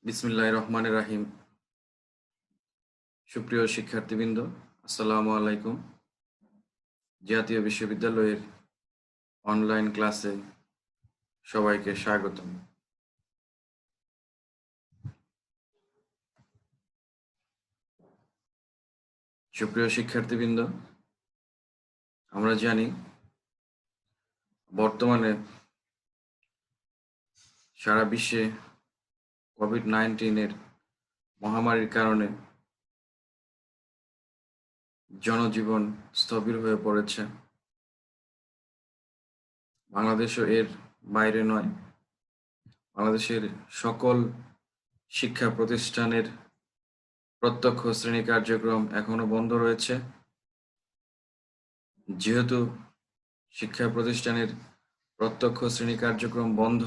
বিসমিল্লাহির রহমানির রাহিম। সুপ্রিয় শিক্ষার্থীবৃন্দ, আসসালামু আলাইকুম। জাতীয় বিশ্ববিদ্যালয়ের অনলাইন ক্লাসে সবাইকে স্বাগতম। সুপ্রিয় শিক্ষার্থীবৃন্দ, আমরা জানি বর্তমানে সারা বিশ্বে কোভিড-19 মহামারীর কারণে জনজীবন স্থবির হয়ে পড়েছে। বাংলাদেশও এর বাইরে নয়। বাংলাদেশের সকল শিক্ষা প্রতিষ্ঠানের প্রত্যক্ষ শ্রেণী কার্যক্রম এখনো বন্ধ রয়েছে। যেহেতু শিক্ষা প্রতিষ্ঠানের প্রত্যক্ষ শ্রেণী কার্যক্রম বন্ধ,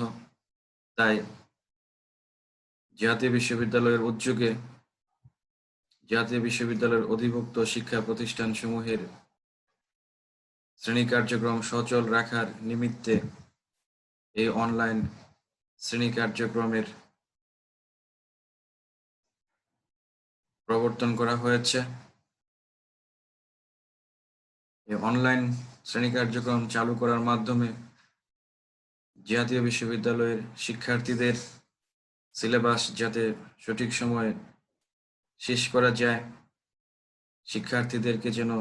তাই জাতীয় বিশ্ববিদ্যালয়ের উদ্যোগে জাতীয় বিশ্ববিদ্যালয়ের অধিভুক্ত শিক্ষা প্রতিষ্ঠানসমূহের শ্রেণী কার্যক্রম সচল রাখার নিমিত্তে এই অনলাইন শ্রেণী কার্যক্রমের প্রবর্তন করা হয়েছে। এই অনলাইন শ্রেণী কার্যক্রম চালু করার মাধ্যমে জাতীয় বিশ্ববিদ্যালয়ের শিক্ষার্থীদের সিলেবাস যাতে সঠিক সময়ে শেষ করা যায়, শিক্ষার্থীদেরকে যেন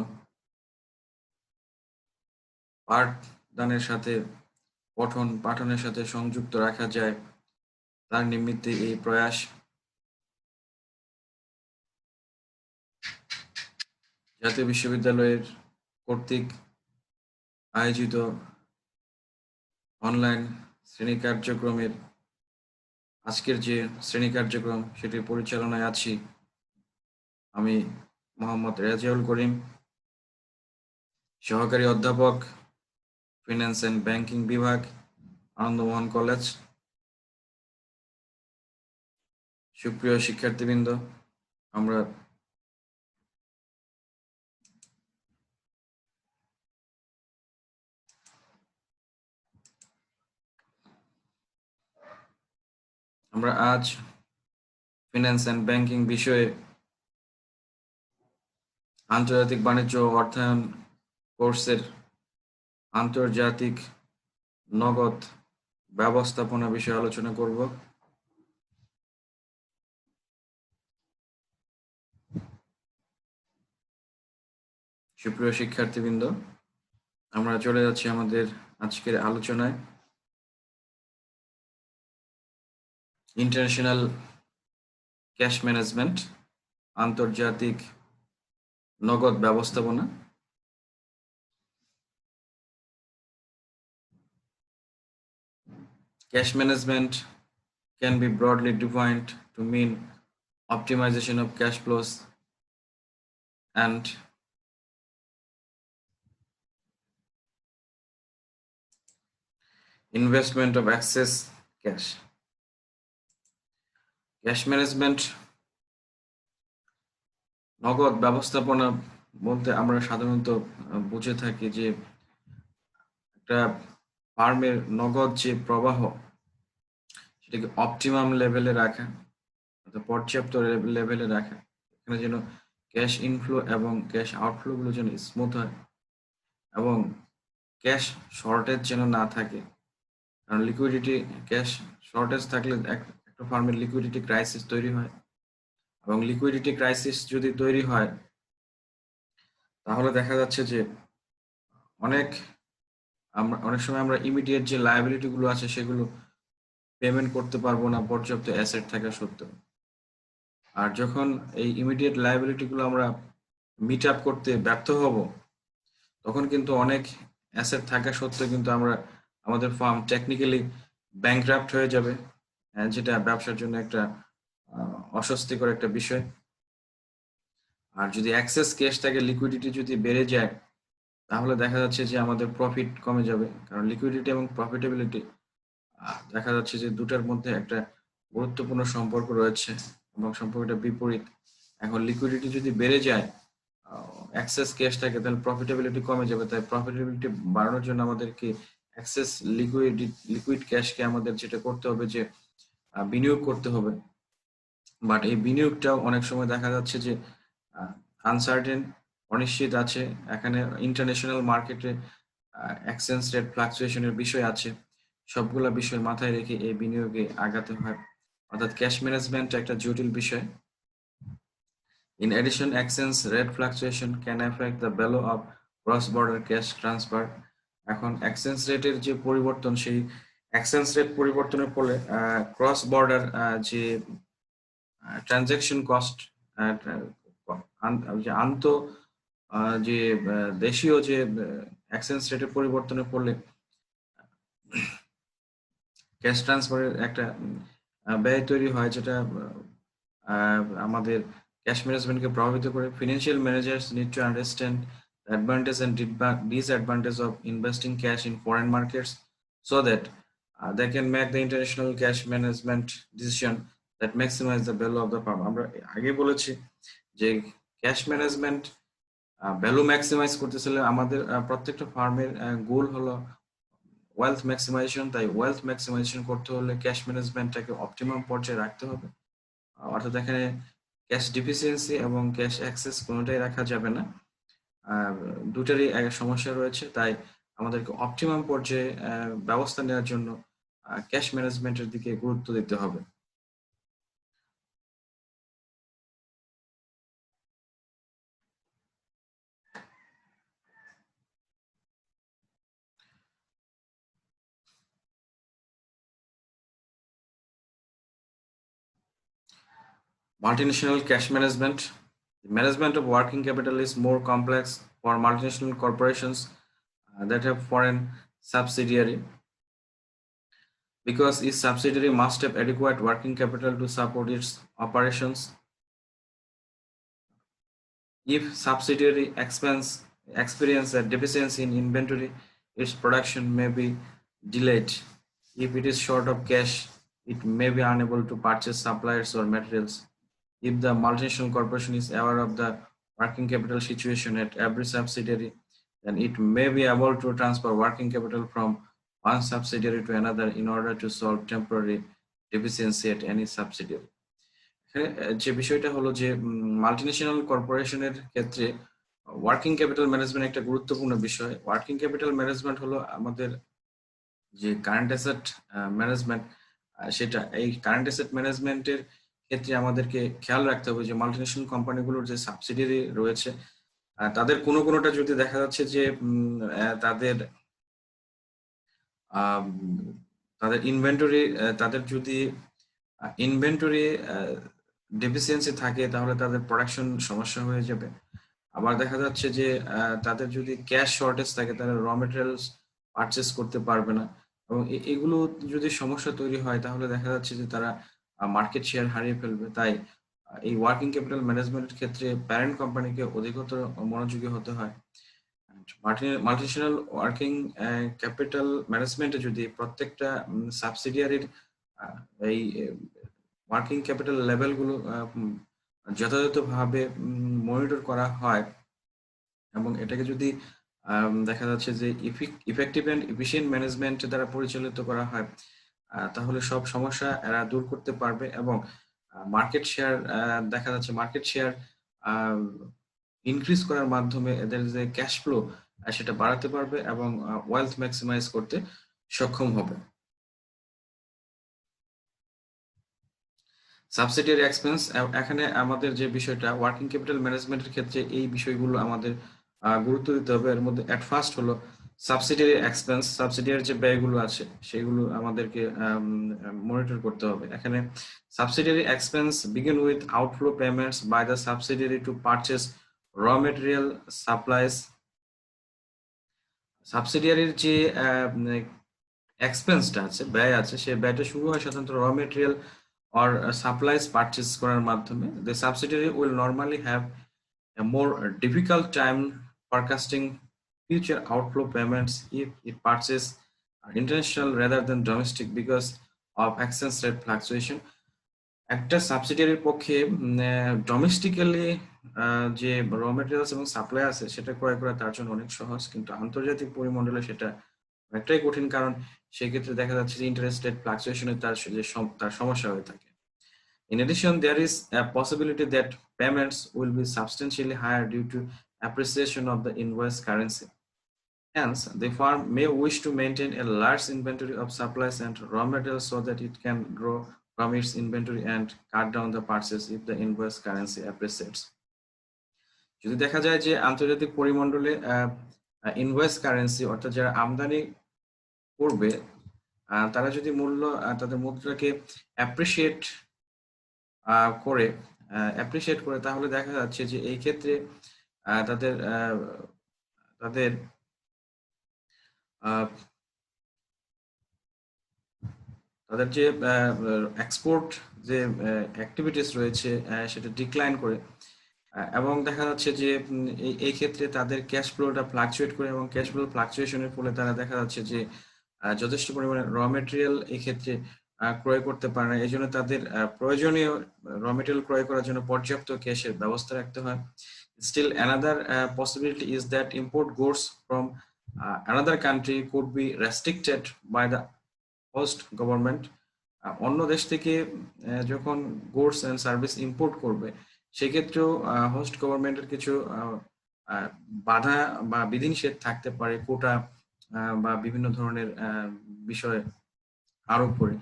পাঠদানের সাথে পঠন পাঠনের সাথে সংযুক্ত রাখা যায়, তার নিমিত্তে এই প্রয়াস। জাতীয় বিশ্ববিদ্যালয়ের কর্তৃক আয়োজিত অনলাইন শ্রেণী কার্যক্রমের আজকের যে শ্রেণী কার্যক্রম সেটির পরিচালনায় আছি আমি, মোহাম্মদ রেজাউল করিম, সহকারী অধ্যাপক, ফিন্যান্স অ্যান্ড ব্যাংকিং বিভাগ, আনন্দমোহন কলেজ। সুপ্রিয় শিক্ষার্থীবৃন্দ, আমরা আজ ফিন্যান্স অ্যান্ড ব্যাংকিং বিষয়ে আন্তর্জাতিক বাণিজ্য ও অর্থায়ন কোর্সের আন্তর্জাতিক নগদ ব্যবস্থাপনা বিষয়ে আলোচনা করব। সুপ্রিয় শিক্ষার্থীবৃন্দ, আমরা চলে যাচ্ছি আমাদের আজকের আলোচনায়। ইন্টারন্যাশনাল ক্যাশ ম্যানেজমেন্ট, আন্তর্জাতিক নগদ ব্যবস্থাপনা। Cash management can be broadly defined to mean optimization of cash flows and investment of excess cash. Cash management, নগদ ব্যবস্থাপনা বলতে আমরা সাধারণত বুঝে থাকি যে একটা ফার্মের নগদ যে প্রবাহ সেটাকে অপটিমাম লেভেলে রাখা, পর্যাপ্ত লেভেলে রাখা, এখানে যেন ক্যাশ ইনফ্লো এবং ক্যাশ আউটফ্লো গুলো যেন স্মুথ হয় এবং ক্যাশ শর্টেজ যেন না থাকে। কারণ লিকুইডিটি, ক্যাশ শর্টেজ থাকলে একটা ফার্মের লিকুইডিটি ক্রাইসিস তৈরি হয়, এবং লিকুইডিটি ক্রাইসিস যদি তৈরি হয় তাহলে দেখা যাচ্ছে যে অনেক সময় আমরা ইমিডিয়েট যে লায়াবিলিটি গুলো আছে সেগুলো পেমেন্ট করতে পারবো না পর্যাপ্ত অ্যাসেট থাকা সত্ত্বেও। আর যখন এই ইমিডিয়েট লায়াবিলিটি গুলো আমরা মিট আপ করতে ব্যর্থ হব, তখন কিন্তু অনেক অ্যাসেট থাকা সত্ত্বেও কিন্তু আমাদের ফার্ম টেকনিক্যালি ব্যাংকরাপ্ট হয়ে যাবে, যেটা ব্যবসার জন্য একটা অস্বস্তিকর একটা বিষয়। আর যদি অ্যাক্সেস ক্যাশ থাকে, লিকুইডিটি যদি বেড়ে যায়, তাহলে দেখা যাচ্ছে যে আমাদের প্রফিট কমে যাবে। কারণ লিকুইডিটি এবং প্রফিটেবিলিটি দেখা যাচ্ছে যে দুটার মধ্যে একটা গুরুত্বপূর্ণ সম্পর্ক রয়েছে এবং সম্পর্কটা বিপরীত। এখন লিকুইডিটি যদি বেড়ে যায়, অ্যাক্সেস ক্যাশ থাকে, তাহলে প্রফিটেবিলিটি কমে যাবে। তাই প্রফিটেবিলিটি বাড়ানোর জন্য আমাদেরকে অ্যাক্সেস লিকুইড ক্যাশকে আমাদের যেটা করতে হবে যে বিনিয়োগ করতে হবে। বাট এই বিনিয়োগটাও অনেক সময় দেখা যাচ্ছে যে আনসার্টেন, অনিশ্চিত আছে। এখানে ইন্টারন্যাশনাল মার্কেটে এক্সচেঞ্জ রেট ফ্লাকচুয়েশনের বিষয় আছে। সবগুলা বিষয় মাথায় রেখে এই বিনিয়োগে আগাতে হয়। অর্থাৎ ক্যাশ ম্যানেজমেন্ট একটা জটিল বিষয়। In addition, exchange rate fluctuation can affect the value of cross-border cash transfer. এখন এক্সচেঞ্জ রেটের যে পরিবর্তন, সেই এক্সচেঞ্জ রেট পরিবর্তনের ফলে ক্রস বর্ডার যে ট্রানজ্যাকশন কস্ট, যে যে দেশীয় যে এক্সচেঞ্জ রেটের পরিবর্তনের ফলে ক্যাশ ট্রান্সফারের একটা ব্যয় তৈরি হয়, যেটা আমাদের ক্যাশ ম্যানেজমেন্টকে প্রভাবিত করে। Financial managers need to understand the advantage and disadvantage of investing cash in foreign markets so that they can make the international cash management decision that maximize the value of the firm. আমরা আগে বলেছি যে cash management value maximise করতে চাইলে আমাদের প্রত্যেকটা ফার্মের গোল হলো ওয়েলথ ম্যাক্সিমাইজেশন। তাই ওয়েলথ ম্যাক্সিমাইজেশন করতে হলে ক্যাশ ম্যানেজমেন্টটাকে অপটিমাম পর্যায়ে রাখতে হবে। অর্থাৎ এখানে ক্যাশ ডিফিসিয়েন্সি এবং ক্যাশ অ্যাক্সেস কোনোটাই রাখা যাবে না। দুটারই সমস্যা রয়েছে। তাই আমাদেরকে অপটিমাম পর্যায়ে ব্যবস্থা নেওয়ার জন্য ক্যাশ ম্যানেজমেন্টের দিকে গুরুত্ব দিতে হবে। Multinational cash management. The management of working capital is more complex for multinational corporations that have foreign subsidiary, because each subsidiary must have adequate working capital to support its operations. If subsidiary experience a deficiency in inventory, its production may be delayed. If it is short of cash, it may be unable to purchase suppliers or materials. If the multinational corporation is aware of the working capital situation at every subsidiary, then it may be able to transfer working capital from one subsidiary to another in order to solve temporary deficiency at any subsidiary. যে বিষয়টা হলো যে multinational কর্পোরেশনের ক্ষেত্রে working capital management একটা গুরুত্বপূর্ণ বিষয়। Working capital management হলো আমাদের যে কারেন্ট অ্যাসেট ম্যানেজমেন্ট, সেটা এই কারেন্ট অ্যাসেট ম্যানেজমেন্টের ক্ষেত্রে আমাদেরকে খেয়াল রাখতে হবে যে মাল্টিন্যাশনাল কোম্পানিগুলোর যে সাবসিডিয়ারি রয়েছে, তাদের কোনোটা যদি দেখা যাচ্ছে যে তাদের তাদের ইনভেন্টরি তাদের যদি ইনভেন্টরি ডেফিসিয়েন্সি থাকে, তাহলে তাদের প্রোডাকশন সমস্যা হয়ে যাবে। আবার দেখা যাচ্ছে যে তাদের যদি ক্যাশ শর্টেজ থাকে, তারা র মেটেরিয়ালস পারচেস করতে পারবে না, এবং এগুলো যদি সমস্যা তৈরি হয়, তাহলে দেখা যাচ্ছে যে তারা মার্কেট শেয়ার হারিয়ে ফেলবে। তাই এই ওয়ার্কিং ক্যাপিটাল ম্যানেজমেন্টের ক্ষেত্রে প্যারেন্ট কোম্পানিকে অধিকতর মনোযোগী হতে হয়। মাল্টিন্যাশনাল ওয়ার্কিং ক্যাপিটাল ম্যানেজমেন্টে যদি প্রত্যেকটা সাবসিডিয়ারির এই ওয়ার্কিং ক্যাপিটাল লেভেলগুলো যথাযথভাবে মনিটর করা হয়, এবং এটাকে যদি দেখা যাচ্ছে যে ইফেক্টিভ অ্যান্ড এফিশিয়েন্ট ম্যানেজমেন্ট দ্বারা পরিচালিত করা হয়, তাহলে সব সমস্যা এরা দূর করতে পারবে, এবং মার্কেট শেয়ার দেখা যাচ্ছে মার্কেট শেয়ার ইনক্রিজ করার মাধ্যমে এদের যে ক্যাশ ফ্লো সেটা বাড়াতে পারবে এবং ওয়েলথ ম্যাক্সিমাইজ করতে সক্ষম হবে। সাবসিডিয়ারি এক্সপেন্স, এখানে আমাদের যে বিষয়টা ওয়ার্কিং ক্যাপিটাল ম্যানেজমেন্টের ক্ষেত্রে এই বিষয়গুলো আমাদের গুরুত্ব দিতে হবে। এর মধ্যে এট ফার্স্ট হলো সাবসিডিয়ারি এক্সপেন্স, সাবসিডিয়ারি যে ব্যয়গুলো আছে সেগুলো আমাদেরকে মনিটর করতে হবে। এখানে subsidiary expense begin with outflow payments by the subsidiary to purchase raw material supplies. সাবসিডিয়ারির যে এক্সপেন্সটা আছে, ব্যয় আছে, সেই ব্যয়টা শুরু হয় সাধারণত র মেটেরিয়াল or supplies purchase করার মাধ্যমে। The subsidiary will normally have a more difficult time forecasting future outflow payments if it purchases international rather than domestic because of exchange rate fluctuation. একটা সাবসিডিয়ারির পক্ষে ডোমেস্টিক্যালি যে র মেটেরিয়ালস এবং supply আছে সেটা ক্রয় করা তার জন্য অনেক সহজ, কিন্তু আন্তর্জাতিক পরিমণ্ডলে সেটা অনেকটাই কঠিন, কারণ সেক্ষেত্রে দেখা যাচ্ছে যে ইন্টারেস্ট রেট ফ্লাকচুয়েশনে তার সমস্যা হয়ে থাকে। In addition, there is a possibility that payments will be substantially higher due to appreciation of the invoice currency. Hence, the firm may wish to maintain a large inventory of supplies and raw materials so that it can grow from its inventory and cut down the purchase if the invoice currency appreciates. যদি দেখা যায় যে আন্তর্জাতিক পরিমণ্ডলে invoice currency অর্থাৎ যারা আমদানি করবে তারা যদি তাদের মুদ্রাকে অ্যাপ্রিসিয়েট করে তাহলে দেখা যাচ্ছে যে এই ক্ষেত্রে তাদের তাদের তাদের যে এক্সপোর্ট যে অ্যাক্টিভিটিস রয়েছে সেটা ডিক্লাইন করে এবং দেখা যাচ্ছে যে এই ক্ষেত্রে তাদের ক্যাশ ফ্লোটা ফ্লাকচুয়েট করে এবং ক্যাশ ফ্লো ফ্লাকচুয়েশনের ফলে তারা দেখা যাচ্ছে যে যথেষ্ট পরিমাণে র মেটেরিয়াল এই ক্ষেত্রে ক্রয় করতে পারে না। এই জন্য তাদের প্রয়োজনীয় র মেটেরিয়াল ক্রয় করার জন্য পর্যাপ্ত ক্যাশের ব্যবস্থা রাখতে হয়। Still, another possibility is that import goods from another country could be restricted by the host government. অন্য দেশ থেকে যখন গুডস এন্ড সার্ভিস ইম্পোর্ট করবে সেক্ষেত্রেও হোস্ট গভর্নমেন্টের কিছু বাধা বা বিধিনিষেধ থাকতে পারে, কোটা বা বিভিন্ন ধরনের বিষয় আরোপ করে।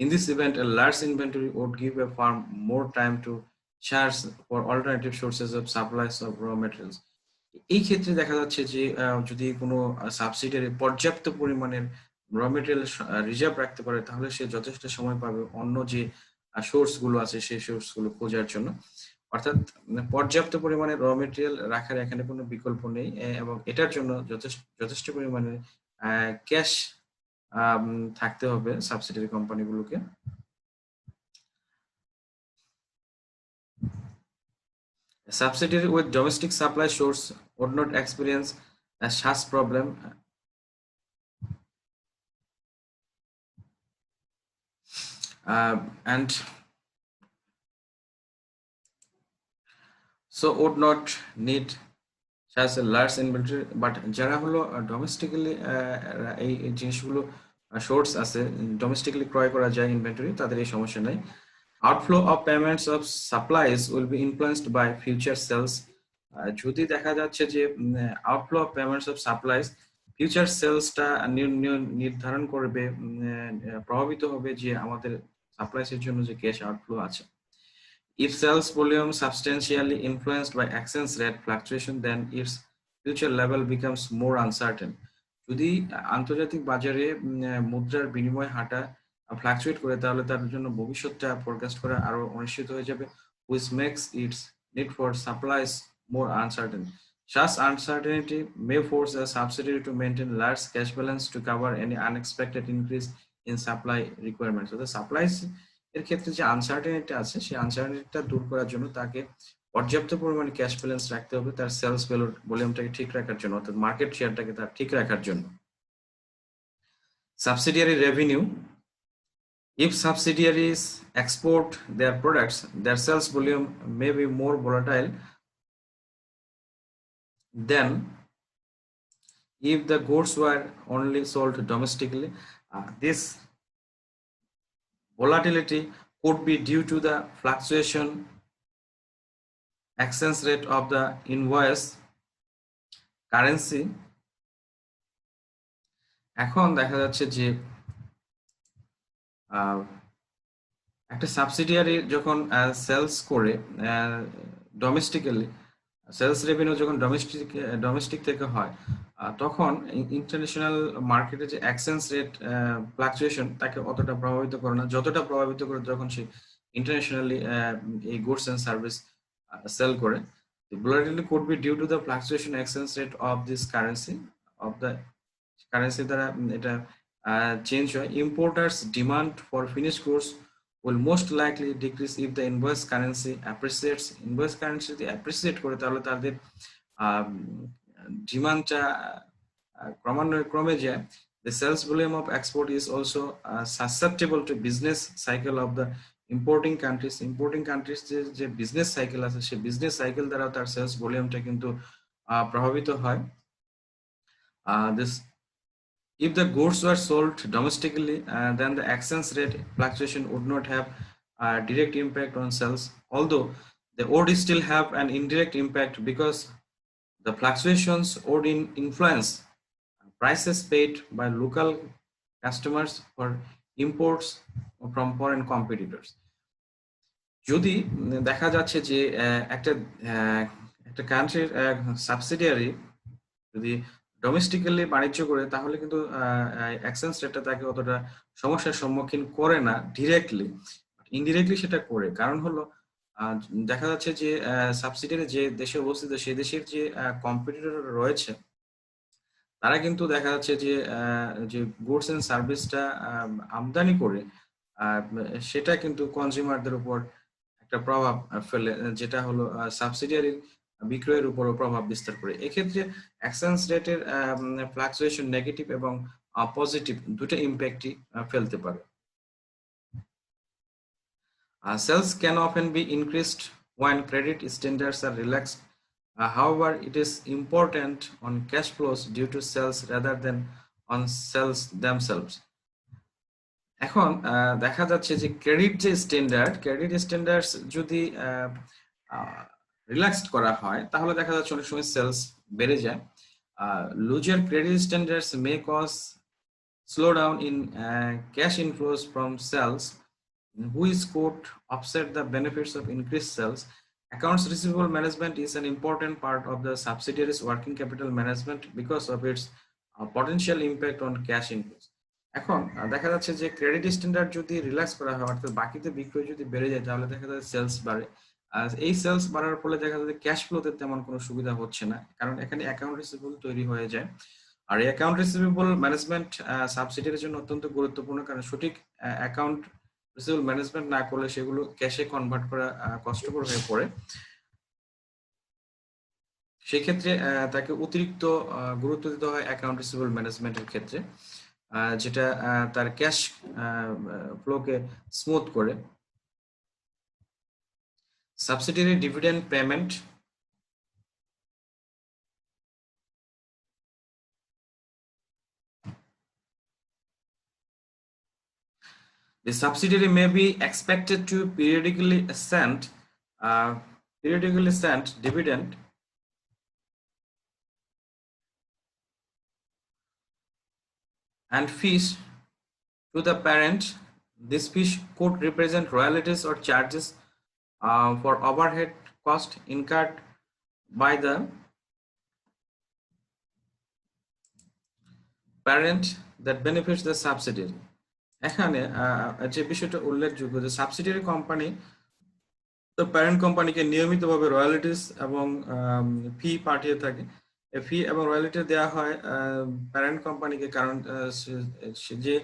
In this event, a large inventory would give a firm more time to search for alternative sources of supplies of raw materials. এই ক্ষেত্রে দেখা যাচ্ছে যে যদি কোনো সাবসিডিয়ারি পর্যাপ্ত পরিমাণের র মেটেরিয়াল রিজার্ভ রাখতে পারে তাহলে সে যথেষ্ট সময় পাবে অন্য যে সোর্স গুলো আছে সেই সোর্স গুলো খোঁজার জন্য। অর্থাৎ পর্যাপ্ত পরিমাণে র মেটেরিয়াল রাখার এখানে কোনো বিকল্প নেই এবং এটার জন্য যথেষ্ট পরিমাণে ক্যাশ থাকতে হবে subsidiary কোম্পানিগুলোকে। A subsidiary with domestic supply source would not experience a such problem and so would not need such a large inventory, but যারা হলো ডোমেস্টিক্যালি এই জিনিসগুলো সোর্স আছে ডোমেস্টিক্যালি ক্রয় করা যায় ইনভেন্টরি, তাদের এই সমস্যা নাই। Outflow of payments of supplies will be influenced by future sales. যদি দেখা যাচ্ছে যে outflow of payments of supplies future সেলসটা নির্ধারণ করবে, প্রভাবিত হবে যে আমাদের সাপ্লাইসের জন্য যে ক্যাশ আউটফ্লো আছে। If sales volume substantially influenced by exchange rate fluctuation, then its future level becomes more uncertain. যদি আন্তর্জাতিক বাজারে মুদ্রার বিনিময় হারটা ফ্লাকচুয়েট করে তাহলে তার জন্য ভবিষ্যৎটা ফোরকাস্ট করা আরো অনিশ্চিত হয়ে যাবে, which makes its need for supplies more uncertain. Such uncertainty may force a subsidiary to maintain large cash balance to cover any unexpected increase in supply requirements. So the supplies এর ক্ষেত্রে যে uncertainty আছে সেই আনসার্টেনিটিটা দূর করার জন্য তাকে পর্যাপ্ত পরিমাণে ক্যাশ ব্যালেন্স রাখতে হবে তার সেলস ভলিউমটাকে ঠিক রাখার জন্য, অর্থাৎ মার্কেট শেয়ারটাকে তার ঠিক রাখার জন্য। Subsidiary revenue: if subsidiaries export their products, their sales volume may be more volatile than if the goods were only sold domestically. This volatility could be due to the fluctuation exchange rate of the invoice currency. এখন দেখা যাচ্ছে যে একটা subsidiary যখন sales করে domestically, sales revenue যখন domestic থেকে হয় তখন ইন্টারন্যাশনাল মার্কেটে যে এক্সচেঞ্জ রেট ফ্লাকচুয়েশন তাকে অতটা প্রভাবিত করে না যতটা প্রভাবিত করে যখন সে ইন্টারন্যাশনালি এই গুডস এন্ড সার্ভিস সেল করে। The volatility could be due to the fluctuation exchange rate of this currency, of the currency দ্বারা এটা চেঞ্জ হয়। Importers' demand for finished goods will most likely decrease if the invoice currency appreciates. Invoice currency যদি appreciate করে তাহলে তাদের ডিমান্ডটা ক্রমান্বয়ে কমে যায়। The sales volume of export is also susceptible to business cycle of the importing countries. Importing countries যে business cycle আছে সেই বিজনেস সাইকেল দ্বারা তার সেলস ভলিউমটা কিন্তু প্রভাবিত হয়। This if the goods were sold domestically, then the exchange rate fluctuation would not have direct impact on sales, although they would still have an indirect impact because the fluctuations would influence prices paid by local customers for imports from foreign competitors. যদি দেখা যাচ্ছে যে একটা একটা কান্ট্রির subsidiary যদি domestically বাণিজ্য করে, তাহলে কিন্তু এক্সচেঞ্জ রেটটা তাকে অতটা সমস্যার সম্মুখীন করে না ডিরেক্টলি, ইনডিরেক্টলি সেটা করে। কারণ হলো দেখা যাচ্ছে যে সাবসিডিয়ারি যে দেশে অবস্থিত সেই দেশের যে কম্পিটিটর রয়েছে, তারা কিন্তু দেখা যাচ্ছে যে যে গুডস এন্ড সার্ভিসটা আমদানি করে সেটা কিন্তু কনজিউমারদের উপর একটা প্রভাব ফেলে, যেটা হলো সাবসিডিয়ারি বিক্রয়ের উপরও প্রভাব বিস্তার করে। এক্ষেত্রে এক্সচেঞ্জ রেটের ফ্লাকচুয়েশন নেগেটিভ এবং পজিটিভ দুটো ইম্প্যাক্টই ফেলতে পারে। Sales can often be increased when credit standards are relaxed. However, it is important on cash flows due to sales rather than on sales themselves. এখন দেখা যাচ্ছে যে ক্রেডিট স্ট্যান্ডার্ডস যদি রিল্যাক্সড করা হয়, তাহলে দেখা যাচ্ছে অনেক সময় সেলস বেড়ে যায়। Looser credit standards may cause slowdown in cash inflows from sales, which could offset the benefits of increased sales. Accounts receivable management is an important part of the subsidiary's working capital management because of its potential impact on cash inflows. এখন দেখা যাচ্ছে যে credit standard যদি relax করা হয়, অর্থাৎ বাকিতে বিক্রয় যদি বেড়ে যায়, তাহলে দেখা যায় সেলস বাড়ে। আর এই সেলস বাড়ার ফলে দেখা যাচ্ছে ক্যাশ ফ্লোতে তেমন কোনো সুবিধা হচ্ছে না, কারণ এখানে অ্যাকাউন্ট রিসিভেবল তৈরি হয়ে যায়। আর এই অ্যাকাউন্ট রিসিভেবল ম্যানেজমেন্ট সাবসিডিয়ারির জন্য অত্যন্ত গুরুত্বপূর্ণ, কারণ সঠিক অ্যাকাউন্ট রিসিভেবল ম্যানেজমেন্ট না করলে সেগুলো ক্যাশে কনভার্ট করা কষ্টকর হয়ে পড়ে। সেই ক্ষেত্রে তাকে অতিরিক্ত গুরুত্ব দিতে হয় অ্যাকাউন্ট রিসিভেবল ম্যানেজমেন্টের ক্ষেত্রে, যেটা তার ক্যাশ ফ্লোকে স্মুথ করে। Subsidiary dividend payment, the subsidiary may be expected to periodically send dividend and fees to the parent. This fees could represent royalties or charges for overhead cost incurred by the parent that benefits the subsidiary. এখানে যে বিষয়টা উল্লেখযোগ্য যে subsidiary company তো parent কোম্পানিকে নিয়মিতভাবে রয়্যালিটিস এবং ফি পাঠিয়ে থাকে। ফি এবং রয়্যালিটি দেওয়া হয় প্যারেন্ট কোম্পানিকে, কারণ যে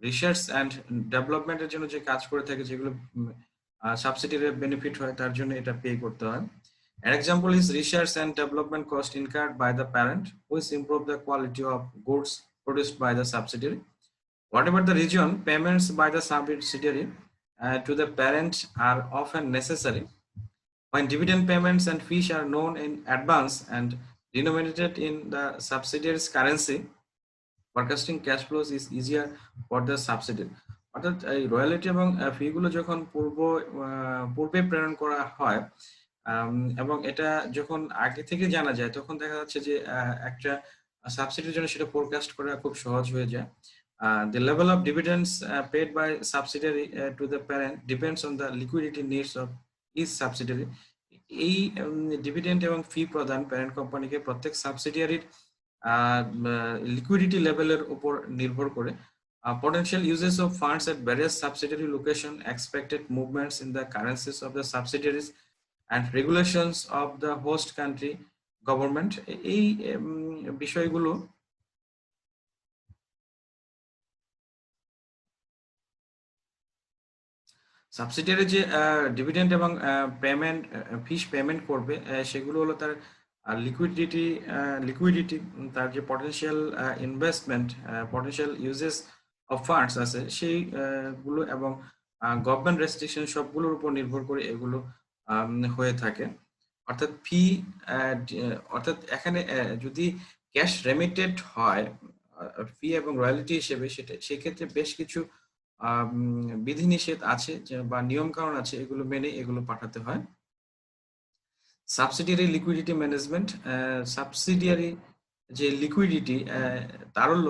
রিসার্চ অ্যান্ড ডেভেলপমেন্টের জন্য যে কাজ করে থাকে, যেগুলো সাবসিডিয়ারি বেনিফিট হয়, তার জন্য এটা পে করতে হয়। An example is research and development cost incurred by the parent, which improve the quality of goods produced by the subsidiary. Whatever the region, payments by the subsidiary to the parent are often necessary. When dividend payments and fees are known in advance and denominated in the subsidiary's currency, forecasting cash flows is easier for the subsidiary. অর্থাৎ এই royalty এবং ফিগুলো যখন পূর্বে প্রেরণ করা হয় এবং এটা যখন আগে থেকে জানা যায়, তখন দেখা যাচ্ছে যে একটা সাবসিডির জন্য সেটা ফোরকাস্ট করা খুব সহজ হয়ে যায়। The level of dividends paid by subsidiary to the parent depends on the liquidity needs of each subsidiary. এই ডিভিডেন্ড এবং ফি প্রদান প্যারেন্ট কোম্পানিকে প্রত্যেক সাবসিডিয়ারির লিকুইডিটি লেভেলের উপর নির্ভর করে। Potential uses of funds at various subsidiary location, expected movements in the currencies of the subsidiaries, and regulations of the host country government, এই বিষয়গুলো সাবসিডিয়ারি যে ডিভিডেন্ড এবং পেমেন্ট ফিস পেমেন্ট করবে, সেগুলো হলো তার লিকুইডিটি, তার যে potential investment, potential uses of funds আছে সেইগুলো, এবং গভর্নমেন্ট রেস্ট্রিকশন, সবগুলোর উপর নির্ভর করে এগুলো হয়ে থাকে। অর্থাৎ অর্থাৎ এখানে যদি ক্যাশ রেমিটেড হয় ফি এবং রয়্যালিটি হিসেবে, সেক্ষেত্রে বেশ কিছু বিধিনিষেধ আছে বা নিয়ম কানুন আছে, এগুলো মেনে এগুলো পাঠাতে হয়। সাবসিডিয়ারি লিকুইডিটি ম্যানেজমেন্ট, সাবসিডিয়ারি যে লিকুইডিটি তারল্য,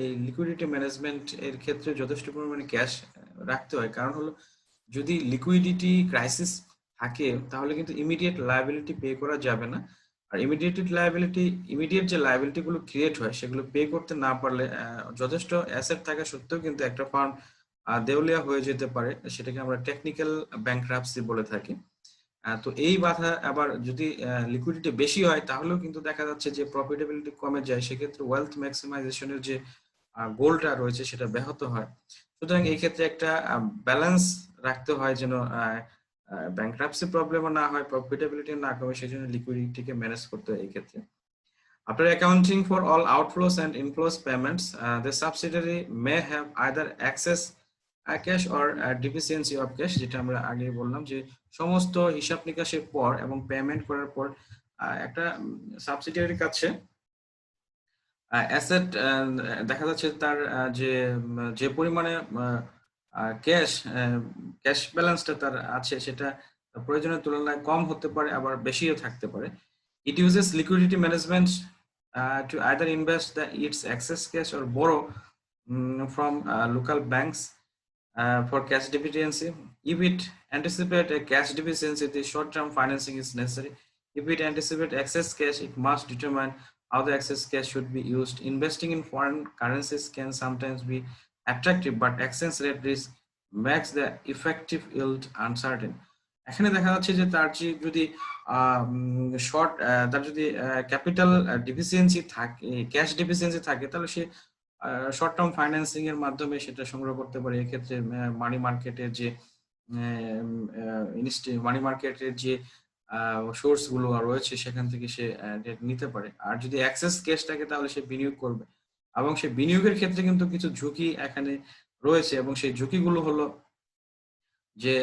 এই লিকুইডিটি ম্যানেজমেন্ট এর ক্ষেত্রে যথেষ্ট পরিমাণে ক্যাশ রাখতে হয়। কারণ হলো, যদি লিকুইডিটি ক্রাইসিস থাকে তাহলে কিন্তু ইমিডিয়েট লায়াবিলিটি পে করা যাবে না। আর ইমিডিয়েট যে লায়াবিলিটি গুলো ক্রিয়েট হয় সেগুলো পে করতে না পারলে যথেষ্ট অ্যাসেট থাকা সত্ত্বেও কিন্তু একটা ফার্ম দেউলিয়া হয়ে যেতে পারে। সেটাকে আমরা টেকনিক্যাল ব্যাংক্রাপসি বলে থাকি। তো এই বাধা আবার যদি লিকুইডিটি বেশি হয় তাহলেও কিন্তু দেখা যাচ্ছে যে প্রফিটেবিলিটি কমে যায়। সেক্ষেত্রে ওয়েলথ ম্যাক্সিমাইজেশনের যে গোলটা রয়েছে সেটা ব্যাহত হয়। সুতরাং এই ক্ষেত্রে একটা ব্যালেন্স রাখতে হয় যেন ব্যাংক্রাপসি প্রবলেমও না হয়, প্রফিটেবিলিটি না কমে, সেই জন্য লিকুইডিটিকে ম্যানেজ করতে হয় এই ক্ষেত্রে। After accounting for all outflows and inflows payments, the subsidiary may have either excess cash or deficiency of cash, যেটা আমরা আগে বললাম যে সমস্ত হিসাব নিকাশের পর এবং পেমেন্ট করার পর একটা সাবসিডিয়ারির কাছে অ্যাসেট দেখা যাচ্ছে তার যে পরিমাণে ক্যাশ ব্যালেন্সটা তার আছে সেটা প্রয়োজনের তুলনায় কম হতে পারে, আবার বেশিও থাকতে পারে। It uses liquidity management to either invest its excess cash or borrow from local banks for cash deficiency. If it anticipates a cash deficiency, the short-term financing is necessary. If it anticipates excess cash, it must determine how the excess cash should be used. Investing in foreign currencies can sometimes be attractive, but exchange rate risk makes the effective yield uncertain. এখানে দেখা যাচ্ছে যে তার যদি তার যদি capital deficiency থাকে, cash deficiency থাকে, তাহলে সে শর্ট টার্ম ফাইন্যান্সিং এর মাধ্যমে সেটা সংগ্রহ করতে পারে। এক্ষেত্রে মানি মার্কেটের যে সোর্স গুলো রয়েছে সেখান থেকে সে নিতে পারে। আর যদি অ্যাক্সেস ক্যাশ থাকে তাহলে সে বিনিয়োগ করবে, এবং সে বিনিয়োগের ক্ষেত্রে কিন্তু কিছু ঝুঁকি এখানে রয়েছে, এবং সেই ঝুঁকিগুলো হলো যে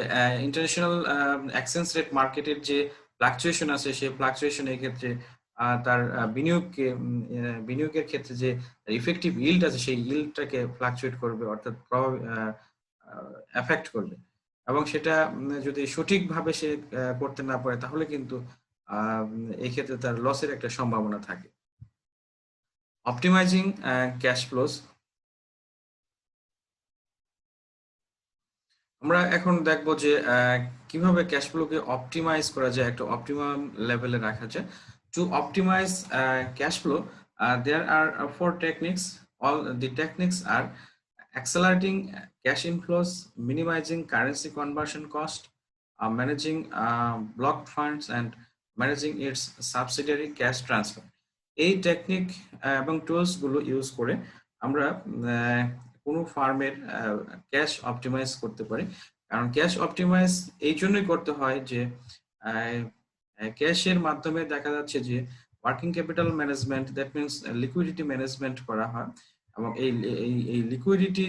ইন্টারন্যাশনাল এক্সচেঞ্জ রেট মার্কেটের যে ফ্লাকচুয়েশন আছে, সেই ফ্লাকচুয়েশন এর ক্ষেত্রে তার বিনিয়োগের ক্ষেত্রে যে ইফেক্টিভ ইল্ড আছে সেই ইল্ডটাকে ফ্লাকচুয়েট করবে, অর্থাৎ এফেক্ট করবে। এবং সেটা যদি সঠিকভাবে সে করতে না পারে তাহলে কিন্তু এই ক্ষেত্রে তার লসের একটা সম্ভাবনা থাকে। অপটিমাইজিং ক্যাশ ফ্লোস, আমরা এখন দেখবো যে কিভাবে ক্যাশ ফ্লোকে অপটিমাইজ করা যায়, একটা অপটিমাম লেভেলে রাখা যায়। To optimize cash flow, there are 4 techniques. All the techniques are accelerating cash inflows, minimizing currency conversion cost, managing blocked funds, and managing its subsidiary cash transfer. এই টেকনিক এবং tools গুলো use করে আমরা কোনো ফার্মের ক্যাশ অপটিমাইজ করতে পারি। কারণ ক্যাশ অপটিমাইজ এই জন্যই করতে হয় যে ক্যাশের মাধ্যমে দেখা যাচ্ছে যে working capital management, that means liquidity management করা হয়, এবং এই লিকুইডিটি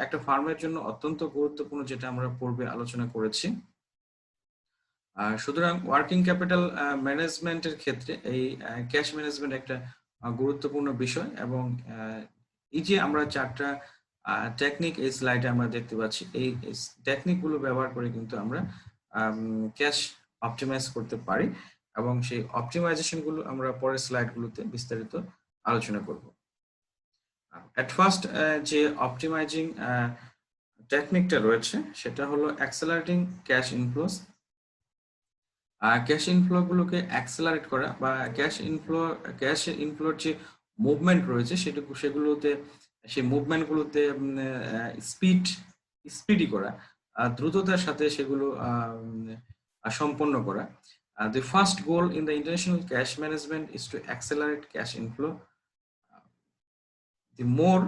একটা ফার্মের জন্য অত্যন্ত গুরুত্বপূর্ণ, যেটা আমরা পূর্বে আলোচনা করেছি। সুতরাং ওয়ার্কিং ক্যাপিটাল ম্যানেজমেন্টের ক্ষেত্রে এই ক্যাশ ম্যানেজমেন্ট একটা গুরুত্বপূর্ণ বিষয়। এবং এই যে আমরা 4টা টেকনিক এই স্লাইডে আমরা দেখতে পাচ্ছি, এই টেকনিক গুলো ব্যবহার করে কিন্তু আমরা ক্যাশ অপটিমাইজ করতে পারি, এবং সেই অপটিমাইজেশন গুলো আমরা পরের স্লাইড গুলোতে বিস্তারিত আলোচনা করব। এট ফার্স্ট যে অপটিমাইজিং টেকনিকটা রয়েছে সেটা হলো অ্যাক্সেলারেটিং ক্যাশ ইনফ্লোস। ক্যাশ ইনফ্লো গুলোকে অ্যাক্সেলারেট করা, বা ক্যাশ ইনফ্লোর যে মুভমেন্ট রয়েছে সেই মুভমেন্ট গুলোতে স্পিডি করা, দ্রুততার সাথে সেগুলো সম্পন্ন করা। The first goal in the international cash management is to accelerate cash inflow. The more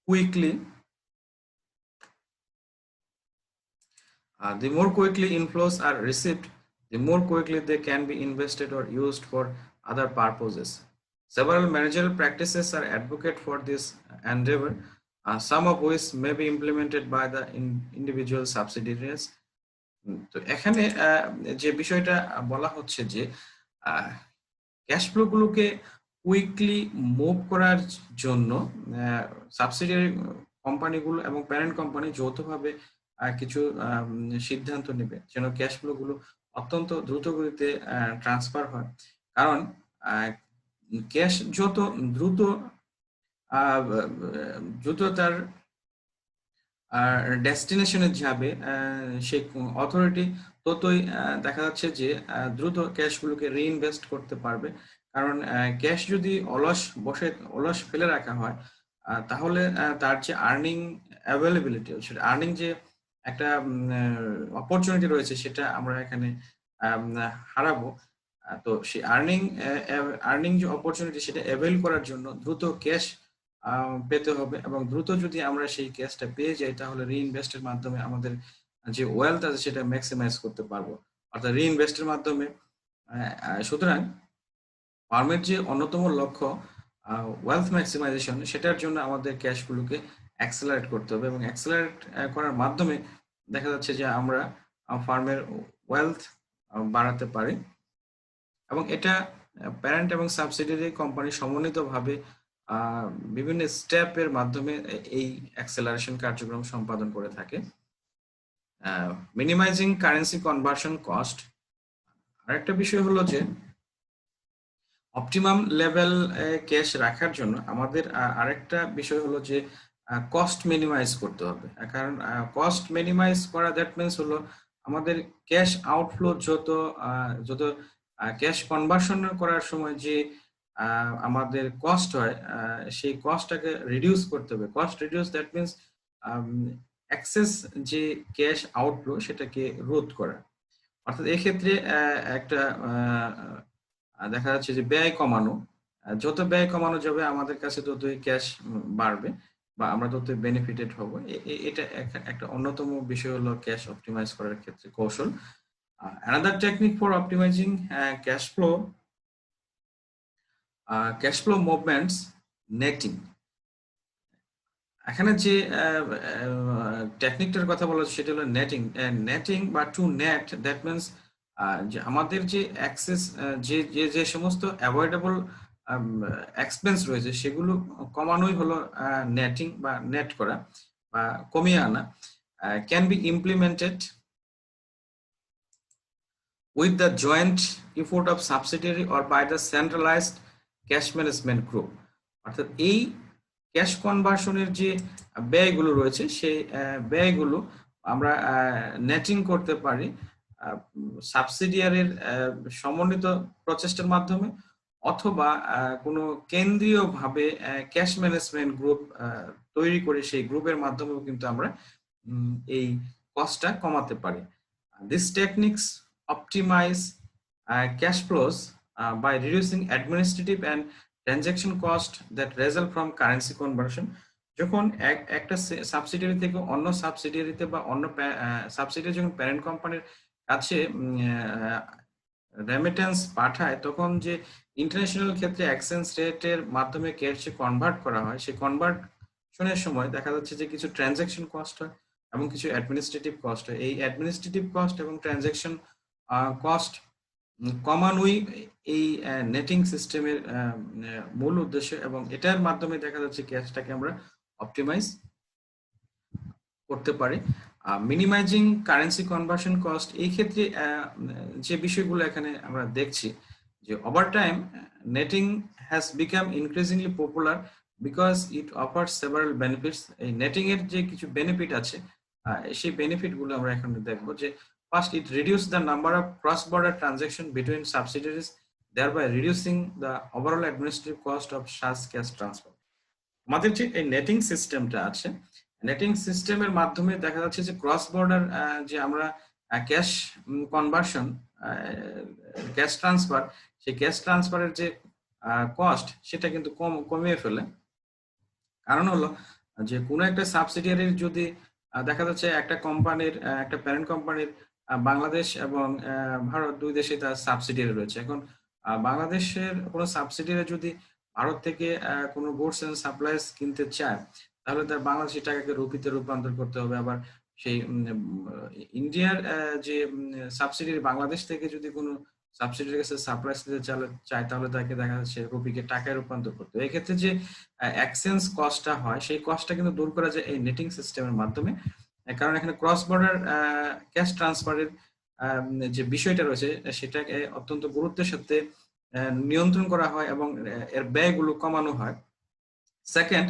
quickly inflows are received, the more quickly they can be invested or used for other purposes. Several managerial practices are advocate for this endeavor, some of which may be implemented by the individual subsidiaries. তো এখানে যে বিষয়টা বলা হচ্ছে যে cash flow গুলোকে quickly move করার জন্য কোম্পানিগুলো এবং প্যারেন্ট কোম্পানি যৌথভাবে কিছু সিদ্ধান্ত নেবে যেন ক্যাশ ফ্লো গুলো অত্যন্ত দ্রুত গতিতে ট্রান্সফার হয়। কারণ ক্যাশ যত দ্রুত তার ডেস্টিনেশনে যাবে, সেই অথরিটি ততই দেখা যাচ্ছে যে দ্রুত ক্যাশগুলোকে রিইনভেস্ট করতে পারবে। কারণ ক্যাশ যদি অলস ফেলে রাখা হয়, তাহলে তার যে আর্নিং অ্যাভেলেবিলিটি, সেটা আর্নিং যে একটা অপরচুনিটি রয়েছে সেটা আমরা এখানে হারাবো। তো সেই আর্নিং যে অপরচুনিটি সেটা অ্যাভেল করার জন্য দ্রুত ক্যাশ পেতে হবে, এবং দ্রুত যদি আমরা সেই ক্যাশটা পেয়ে যাই তাহলে রিইনভেস্টের মাধ্যমে আমাদের যে ওয়েলথ আছে সেটা ম্যাক্সিমাইজ করতে পারবো, অর্থাৎ রিইনভেস্টের মাধ্যমে। সুতরাং ফার্মের যে অন্যতম লক্ষ্য ওয়েলথ ম্যাক্সিমাইজেশন, সেটার জন্য আমাদের ক্যাশগুলোকে অ্যাক্সেলারেট করতে হবে, এবং অ্যাক্সেলারেট করার মাধ্যমে দেখা যাচ্ছে যে আমরা ফার্মের ওয়েলথ বাড়াতে পারি, এবং এটা প্যারেন্ট এবং সাবসিডিয়ারি কোম্পানি সমন্বিতভাবে বিভিন্ন স্টেপের মাধ্যমে এই অ্যাক্সেলারেশন কার্যক্রম সম্পাদন করে থাকে। মিনিমাইজিং কারেন্সি কনভার্সন কস্ট, আরেকটা বিষয় হলো যে অপটিমাম লেভেল ক্যাশ রাখার জন্য আমাদের আরেকটা বিষয় হলো যে কস্ট মিনিমাইজ করতে হবে। কারণ কস্ট মিনিমাইজ করা দ্যাট মিনস হলো আমাদের ক্যাশ আউটফ্লো যত ক্যাশ কনভার্সন করার সময় যে আমাদের কস্ট হয়, সেই কস্টটাকে রিডিউস করতে হবে। Cost reduce that means excess যে ক্যাশ আউটফ্লো সেটাকে রোধ করা। অর্থাৎ এক্ষেত্রে একটা দেখা যাচ্ছে যে ব্যয় কমানো, যত ব্যয় কমানো যাবে আমাদের কাছে ততই ক্যাশ বাড়বে বা আমরা ততই বেনিফিটেড হব। এটা একটা অন্যতম বিষয় হলো ক্যাশ অপটিমাইজ করার ক্ষেত্রে কৌশল। Another technique for optimising cash flow movements, netting. এখানে যে টেকনিকটার কথা বলা হচ্ছে সেটা হলো নেটিং বা টু নেট, দ্যাট মিনস যে আমাদের যে অ্যাক্সেস যে যে সমস্ত অ্যাভয়েডেবল এক্সপেন্স রয়েছে সেগুলো কমানোই হলো নেটিং বা নেট করা বা কমিয়ে আনা। Can be implemented with the joint effort of subsidiary or by the centralized cash management group। অর্থাৎ এই ক্যাশ কনভার্সনের যে ব্যয়গুলো রয়েছে সেই ব্যয়গুলো আমরা নেটিং করতে পারি সাবসিডিয়ারির সমন্বিত প্রচেষ্টার মাধ্যমে, অথবা কোনো কেন্দ্রীয়ভাবে ক্যাশ ম্যানেজমেন্ট গ্রুপ তৈরি করে সেই গ্রুপের মাধ্যমেও কিন্তু আমরা এই কস্টটা কমাতে পারি। This techniques optimize cash flows by reducing administrative and transaction cost that result from currency conversion। যখন একটা সাবসিডিয়ারি থেকে অন্য সাবসিডিয়ারিতে বা অন্য সাবসিডিয়ারি যখন প্যারেন্ট কোম্পানির কাছে রেমিটেন্স পাঠায়, তখন যে ইন্টারন্যাশনাল ক্ষেত্রে এক্সচেঞ্জ রেটের মাধ্যমে ক্যাশে কনভার্ট করা হয়, সেই কনভার্সনের সময় দেখা যাচ্ছে যে কিছু ট্রানজাকশন কস্ট হয় এবং কিছু অ্যাডমিনিস্ট্রেটিভ কস্ট হয়। এই অ্যাডমিনিস্ট্রেটিভ কস্ট এবং ট্রানজাকশন কস্ট কমানোই এই নেটিং সিস্টেমের মূল উদ্দেশ্য, এবং এটার মাধ্যমে দেখা যাচ্ছে ক্যাশটাকে আমরা অপটিমাইজ করতে পারি। মিনিমাইজিং কারেন্সি কনভার্সন কস্ট, এই ক্ষেত্রে যে বিষয়গুলো এখানে আমরা দেখছি যে over time netting has become increasingly popular because it offers several benefits. এই নেটিং এর যে কিছু বেনিফিট আছে সেই বেনিফিট গুলো আমরা এখন দেখবো। যে first, it reduces the number of cross-border transactions between subsidiaries, thereby reducing the overall administrative cost of such cash transfer। আমাদের যে এই নেটিং সিস্টেমটা আছে, নেটিং সিস্টেমের মাধ্যমে দেখা যাচ্ছে যে ক্রস বর্ডার যে আমরা ক্যাশ কনভার্সন, ক্যাশ ট্রান্সফার, সেই ক্যাশ ট্রান্সফারের যে কস্ট সেটা কিন্তু কমিয়ে ফেলে। কারণ হলো যে কোনো একটা সাবসিডিয়ারির যদি দেখা যাচ্ছে একটা কোম্পানির, একটা প্যারেন্ট কোম্পানির বাংলাদেশ এবং ভারত দুই দেশে তার সাবসিডিয়ারি রয়েছে। এখন বাংলাদেশের কোনো সাবসিডিয়ারি যদি ভারত থেকে কোনো গুডস এন্ড সাপ্লাইজ কিনতে চায়, তাহলে তার বাংলাদেশি টাকাকে রুপিতে রূপান্তর করতে হবে। আবার সেই ইন্ডিয়ার যে সাবসিডিয়ারি বাংলাদেশ থেকে যদি কোনো সাবসিডির কাছে সাপ্লাই দিতে চায়, তাহলে তাকে দেখা যাচ্ছে রুপিকে টাকায় রূপান্তর করতে। এই ক্ষেত্রে যে এক্সচেঞ্জ কস্টটা হয়, সেই কস্টটা কিন্তু দূর করা যায় এই নেটিং সিস্টেমের মাধ্যমে। কারণ এখানে ক্রস বর্ডার ক্যাশ ট্রান্সফারের যে বিষয়টা রয়েছে সেটাকে অত্যন্ত গুরুত্বের সাথে নিয়ন্ত্রণ করা হয় এবং এর ব্যয়গুলো কমানো হয়। Second,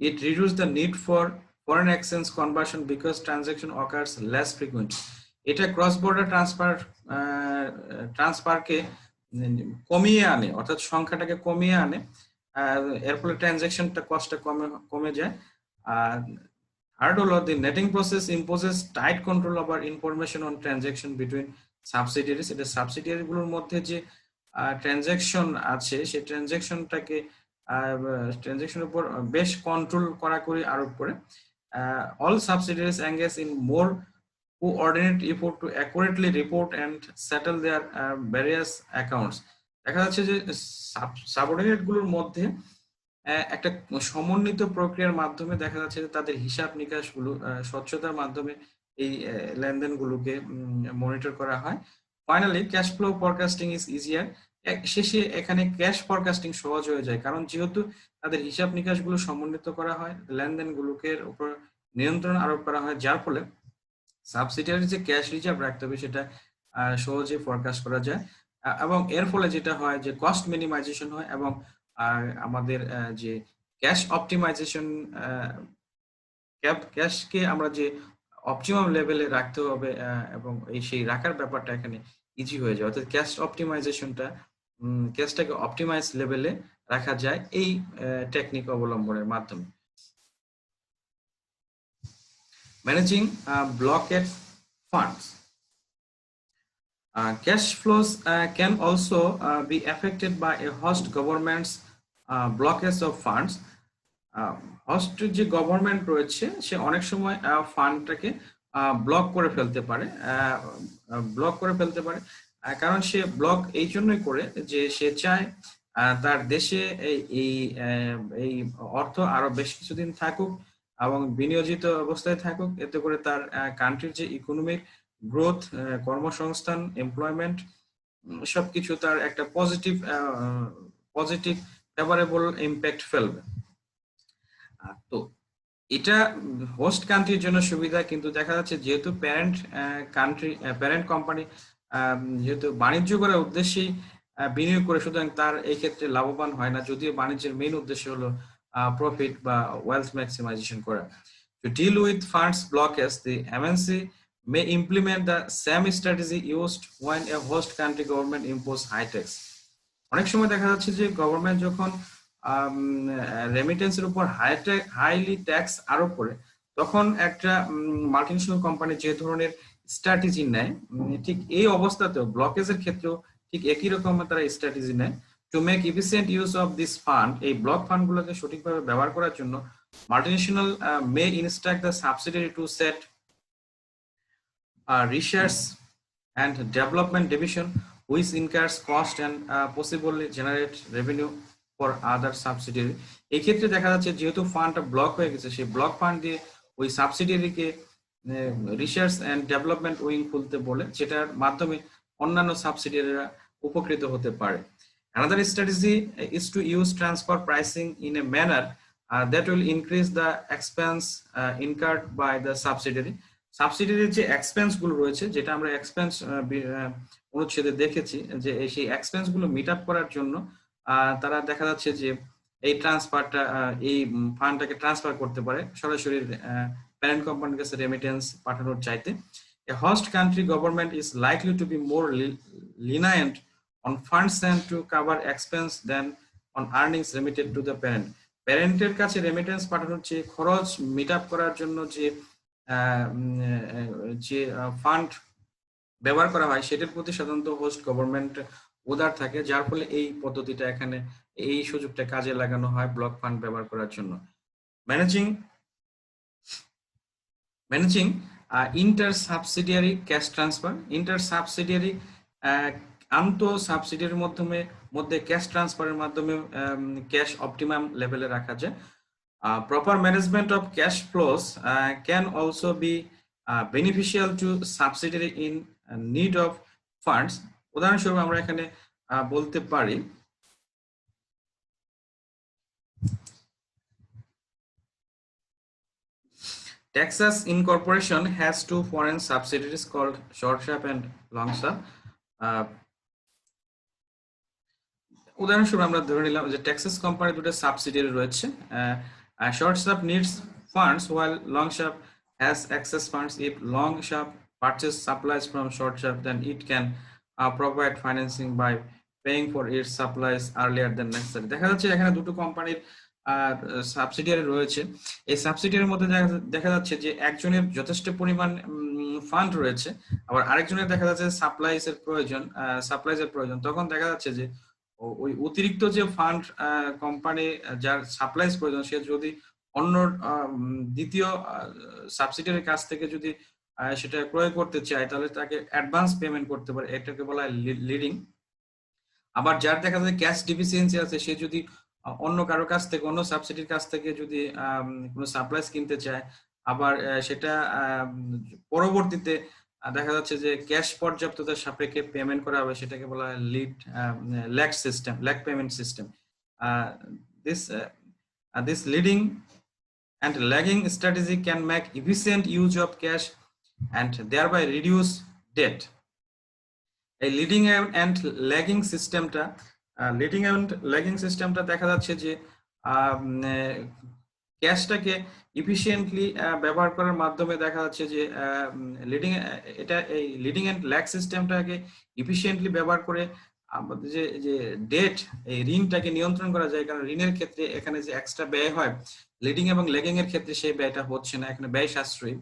it reduces the need for foreign exchange conversion because transaction occurs less frequent. এটা ক্রস বর্ডার ট্রান্সফারকে কমিয়ে আনে, অর্থাৎ সংখ্যাটাকে কমিয়ে আনে, এর ফলে ট্রানজাকশনটা কস্টটা কমে যায়। আর থার্ড হলো the netting process imposes tight control over information on transaction between subsidiaries. এটা সাবসিডিয়ারি গুলোর মধ্যে যে ট্রানজাকশন আছে সেই ট্রানজাকশনের উপর বেশ কন্ট্রোল কড়াকড়ি আরোপ করে। all subsidiaries engage in more coordinated effort to accurately report and settle their various accounts. দেখা যাচ্ছে যে সাবঅর্ডিনেট গুলোর মধ্যে একটা সমন্বিত প্রক্রিয়ার মাধ্যমে দেখা যাচ্ছে যে তাদের হিসাব নিকাশ গুলো স্বচ্ছতার মাধ্যমে এই লেনদেনগুলোকে মনিটর করা হয়। Finally cash flow forecasting is easier. শেষে এখানে ক্যাশ ফরকাস্টিং সহজ হয়ে যায়, কারণ যেহেতু তাদের হিসাব নিকাশ গুলো সমন্বিত করা হয়, লেনদেনগুলোকে উপর নিয়ন্ত্রণ আরোপ করা হয়, যার ফলে সাবসিডিয়ারি যে ক্যাশ রিজার্ভ রাখতে হবে সেটা সহজে ফরকাস্ট করা যায়। এবং এর ফলে যেটা হয় যে কস্ট মিনিমাইজেশন হয় এবং আমাদের যে ক্যাশ অপটিমাইজেশন, ক্যাশকে আমরা যে অপটিমাম লেভেলে রাখতে হবে এবং সেই রাখার ব্যাপারটা এখানে ইজি হয়ে যায়। অর্থাৎ ক্যাশ অপটিমাইজেশনটা, ক্যাশটাকে অপটিমাইজ লেভেলে রাখা যায় এই টেকনিক অবলম্বনের মাধ্যমে। Managing blocked funds. Cash flows can also be affected by a host government's blockage of funds. Host যে গভর্নমেন্ট রয়েছে সে অনেক সময় ফান্ডটাকে ব্লক করে ফেলতে পারে, কারণ সে ব্লক এই জন্যই করে যে সে চায় তার দেশে এই অর্থ আরো বেশ কিছুদিন থাকুক এবং বিনিয়োজিত অবস্থায় থাকুক, এতে করে তার কান্ট্রির যে ইকোনমিক গ্রোথ, কর্মসংস্থান, এমপ্লয়মেন্ট সবকিছু তার একটা পজিটিভ ফেভারেবল ইম্প্যাক্ট ফেলবে। তো এটা হোস্ট কান্ট্রির জন্য সুবিধা, কিন্তু দেখা যাচ্ছে যেহেতু প্যারেন্ট কোম্পানি যেহেতু বাণিজ্য করার উদ্দেশ্যেই বিনিয়োগ করে, সুতরাং তার এই ক্ষেত্রে লাভবান হয় না, যদিও বাণিজ্যের মেইন উদ্দেশ্য হলো প্রফিট বা ওয়েলথ ম্যাক্সিমাইজেশন করা। To deal with funds blockage, the MNC may implement the same strategy used when a host country government impose high tax. অনেক সময় দেখা যাচ্ছে যে গভর্নমেন্ট যখন রেমিটেন্সের উপর হাইলি ট্যাক্স আরোপ করে, তখন একটা মাল্টিনেশনাল কোম্পানি যে ধরনের স্ট্র্যাটেজি নেয়, ঠিক এই অবস্থাতেও ব্লকেজের ক্ষেত্রেও ঠিক একই রকম তারা স্ট্র্যাটেজি নেয়। To make efficient use of this fund, এই ব্লক ফান্ডগুলোকে সঠিকভাবে ব্যবহার করার জন্য multinational may instruct the subsidiary to set a research and development division which incurs cost and possibly generate revenue for other subsidiary. এই ক্ষেত্রে দেখা যাচ্ছে যেহেতু ফান্ডটা ব্লক হয়ে গেছে, সেই ব্লক ফান্ড দিয়ে ওই সাবসিডিয়ারিকে রিসার্চ এন্ড ডেভেলপমেন্ট উইং খুলতে বলে, যেটার মাধ্যমে অন্যান্য সাবসিডিয়ারিরা উপকৃত হতে পারে। Another strategy is to use transfer pricing in a manner that will increase the expense incurred by the subsidiary. সাবসিডিয়ারির যে এক্সপেন্স গুলো রয়েছে, যেটা আমরা এক্সপেন্স অনুচ্ছেদে দেখেছি, যে সেই এক্সপেন্স গুলো মিট আপ করার জন্য তারা দেখা যাচ্ছে যে এই ট্রান্সফারটা, এই ফান্ডটাকে ট্রান্সফার করতে পারে সরাসরি প্যারেন্ট কোম্পানির কাছে রেমিটেন্স পাঠানোর চাইতে। A host country government is likely to be more lenient on funds sent to cover expense than on earnings remitted to the parent. প্যারেন্টের কাছে রেমিটেন্স পাঠানোর চেয়ে খরচ মিট আপ করার জন্য যে ফান্ড ব্যবহার করা হয় সেটার প্রতি সাধারণত হোস্ট গভর্নমেন্ট উদার থাকে, যার ফলে এই পদ্ধতিটা এখানে এই সুযোগটা কাজে লাগানো হয় ব্লক ফান্ড ব্যবহার করার জন্য। Managing inter subsidiary cash transfer. Inter subsidiary আন্ত সাবসিডিয়ারির মধ্যে ক্যাশ ট্রান্সফারের মাধ্যমে ক্যাশ অপটিমাম লেভেলে রাখা যায়। Proper management of cash flows can also be beneficial to subsidiary in need of funds. উদাহরণস্বরূপ আমরা এখানে বলতে পারি Texas Incorporation has two foreign subsidiaries called Short Sharp and Long Sharp. উদাহরণস্বরূপ আমরা ধরে নিলাম যে টেক্সাস কোম্পানি দুটো সাবসিডিয়ারি রয়েছে। Short sharp needs funds while long sharp has excess funds. If long sharp purchase supplies from short sharp, then it can provide financing by paying for its supplies earlier than necessary. দেখা যাচ্ছে এখানে দুটো কোম্পানির subsidiary রয়েছে। এই সাবসিডিয়ারির মধ্যে দেখা যাচ্ছে যে একজনের যথেষ্ট পরিমাণ ফান্ড রয়েছে, আবার আরেকজনের দেখা যাচ্ছে সাপ্লাইজের প্রয়োজন। তখন দেখা যাচ্ছে যে ওই অতিরিক্ত যে ফান্ড কোম্পানি যার সাপ্লাইজ প্রয়োজন, সে যদি অন্য দ্বিতীয় সাবসিডিয়ারির কাছ থেকে যদি সেটা ক্রয় করতে চায়, তাহলে তাকে অ্যাডভান্স পেমেন্ট করতে পারে, এটাকে বলা হয় লিডিং। আবার যার দেখা যায় ক্যাশ ডিফিসিয়েন্সি আছে, সে যদি অন্য কারো কাছ থেকে, অন্য সাবসিডির কাছ থেকে যদি কোনো সাপ্লাইজ কিনতে চায়, আবার সেটা পরবর্তীতে দেখা যাচ্ছে যে ক্যাশ পর্যাপ্ততার সাপেক্ষে পেমেন্ট করা হবে, সেটাকে বলা হয় lag payment system. This leading and lagging strategy can make efficient use of cash and thereby reduce debt. এই লিডিং এন্ড ল্যাগিং সিস্টেমটা দেখা যাচ্ছে যে ক্যাশটাকে ইফিশিয়েন্টলি ব্যবহার করার মাধ্যমে দেখা যাচ্ছে যে এই লিডিং এন্ড ল্যাগ সিস্টেমটাকে ইফিশিয়েন্টলি ব্যবহার করে আমাদের যে ডেট, এই ঋণটাকে নিয়ন্ত্রণ করা যায়। কারণ ঋণের ক্ষেত্রে এখানে যে এক্সট্রা ব্যয় হয়, লিডিং এবং ল্যাগিং এর ক্ষেত্রে সেই ব্যয়টা হচ্ছে না, এখানে ব্যয় সাশ্রয়ী।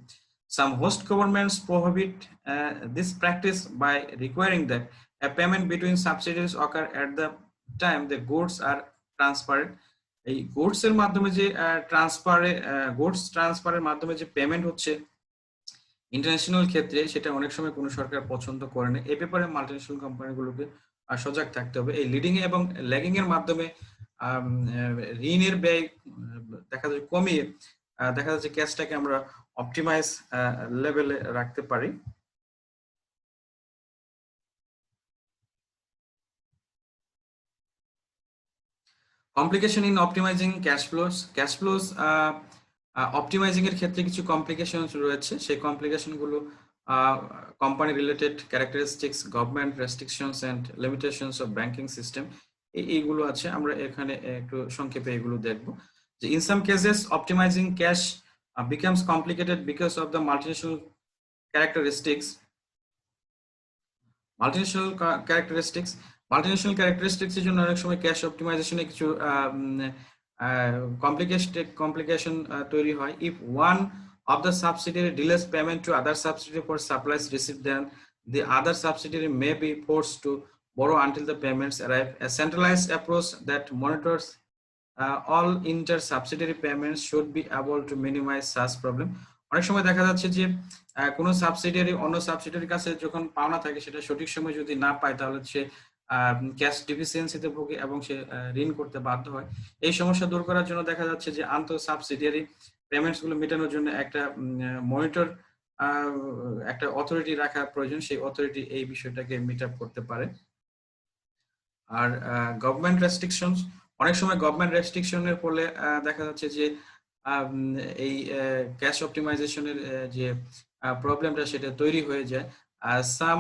Some host governments prohibit this practice by requiring that a payment between subsidiaries occur at the time the goods are transferred. এই গুডস এর মাধ্যমে যে গুডস ট্রান্সফারের মাধ্যমে যে পেমেন্ট হচ্ছে ইন্টারন্যাশনাল ক্ষেত্রে, সেটা অনেক সময় কোনো সরকার পছন্দ করে না। এই ব্যাপারে মাল্টিন্যাশনাল কোম্পানিগুলোকে সজাগ থাকতে হবে। এই লিডিং এবং ল্যাগিং এর মাধ্যমে ঋণের ব্যয় দেখা যায় কমিয়ে দেখা যাচ্ছে ক্যাশটাকে আমরা অপটিমাইজ লেভেলে রাখতে পারি। Complication in optimizing cash flows optimizing এর ক্ষেত্রে কিছু কমপ্লিকেশন রয়েছে। সেই কমপ্লিকেশন গুলো company related characteristics, government restrictions and limitations of banking system, এইগুলো আছে। আমরা এখানে একটু সংক্ষেপে এগুলো দেখব। যে in some cases optimizing cash becomes complicated because of the multinational characteristics. Multinational characteristics এর জন্য অনেক সময় ক্যাশ অপটিমাইজেশনে কিছু কমপ্লিকেশন তৈরি হয়। If one of the subsidiary delays payment to other subsidiary for supplies received, then the other subsidiary may be forced to borrow until the payments arrive. A centralized approach that monitors all inter-subsidiary payments should be able to minimize such problem. অনেক সময় দেখা যাচ্ছে যে কোনো subsidiary অন্য সাবসিডিয়ারির কাছে যখন পাওনা থাকে, সেটা সঠিক সময় যদি না পায়, তাহলে সে ক্যাশ ডিফিসিয়েন্সিতে ভোগে এবং সে ঋণ করতে বাধ্য হয়। এই সমস্যা দূর করার জন্য দেখা যাচ্ছে যে আন্তঃ সাবসিডিয়ারি পেমেন্টস গুলো মেটানোর জন্য একটা মনিটর, একটা অথরিটি রাখা প্রয়োজন। সেই অথরিটি এই বিষয়টাকে মিট আপ করতে পারে। আর গভর্নমেন্ট রেস্ট্রিকশনস, অনেক সময় গভর্নমেন্ট রেস্ট্রিকশনের ফলে দেখা যাচ্ছে যে এই ক্যাশ অপটিমাইজেশনের যে প্রবলেমটা, সেটা তৈরি হয়ে যায়। সাম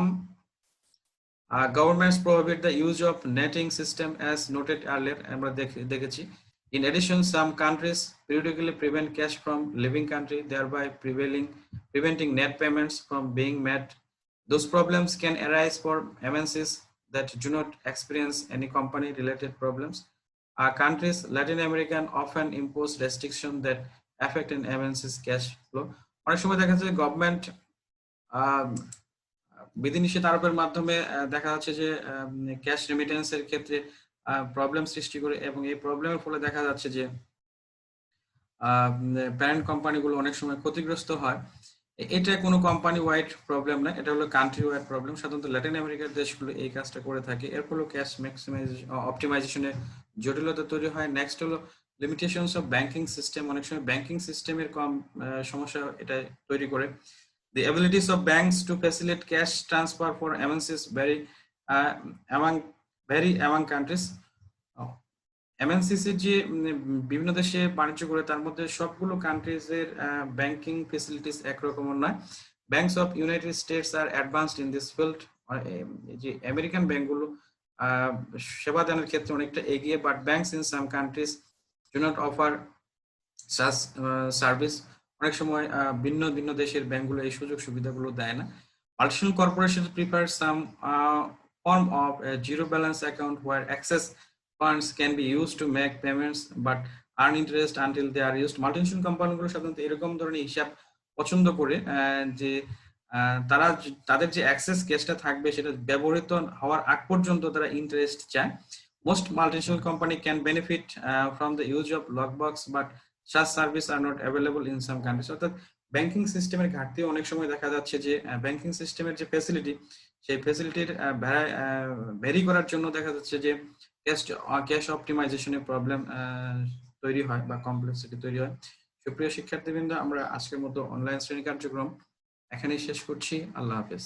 governments prohibit the use of netting system as noted earlier, আমরা দেখেছি। In addition, some countries periodically prevent cash from leaving country, thereby preventing net payments from being made. Those problems can arise for MNCs that do not experience any company related problems. Countries Latin American often impose restrictions that affect an MNC's cash flow. অনেক সময় দেখা যাচ্ছে government বিধিনিষেধ আরোপের মাধ্যমে দেখা যাচ্ছে যে ক্যাশ রেমিটেন্সের ক্ষেত্রে প্রবলেম সৃষ্টি করে, এবং এই প্রবলেমের ফলে দেখা যাচ্ছে যে প্যারেন্ট কোম্পানিগুলো অনেক সময় ক্ষতিগ্রস্ত হয়। এটা কোনো কোম্পানি ওয়াইড প্রবলেম না, এটা হলো কান্ট্রি ওয়াইড প্রবলেম। সাধারণত ল্যাটিন আমেরিকার দেশগুলো এই কাজটা করে থাকে। এর ফলে ক্যাশ অপটিমাইজেশনে জটিলতা তৈরি হয়। নেক্সট হলো লিমিটেশনস অফ ব্যাংকিং সিস্টেম। অনেক সময় ব্যাংকিং সিস্টেমের কম সমস্যা এটা তৈরি করে। The abilities of banks to facilitate cash transfer for MNCs vary among among countries. এমএনসিসি যে বিভিন্ন দেশে বাণিজ্য করে তার মধ্যে সবগুলো কান্ট্রিজের ব্যাংকিং ফেসিলিটিস একরকম নয়। Banks of United States are advanced in this field. যে আমেরিকান ব্যাংকগুলো সেবা দানের ক্ষেত্রে অনেকটা এগিয়ে, but banks in some countries do not offer such service. অনেক সময় ভিন্ন ভিন্ন দেশের ব্যাংকগুলো এই সুযোগ সুবিধাগুলো দেয় না। Multinational corporation prefer some form of a zero balance account where excess funds can be used to make payments but earn interest until they are used. Multinational কোম্পানিগুলো সাধারণত এরকম ধরনের হিসাব পছন্দ করে যে তারা তাদের যে অ্যাক্সেস ক্যাশটা থাকবে সেটা ব্যবহৃত হওয়ার আগ পর্যন্ত তারা ইন্টারেস্ট চায়। Most multinational company can benefit from the use of lockbox, but such service are not available in some countries. অর্থাৎ ব্যাংকিং সিস্টেমের ঘাটতি অনেক সময় দেখা যাচ্ছে যে ব্যাংকিং সিস্টেমের যে ফ্যাসিলিটি সেই ফ্যাসিলিটির ভ্যারি করার জন্য দেখা যাচ্ছে যে ক্যাশ অপটিমাইজেশনের প্রবলেম তৈরি হয় বা কমপ্লেক্সিটি তৈরি হয়। সুপ্রিয় শিক্ষার্থীবৃন্দ, আমরা আজকের মতো অনলাইন শ্রেণী কার্যক্রম এখানেই শেষ করছি। আল্লাহ হাফেজ।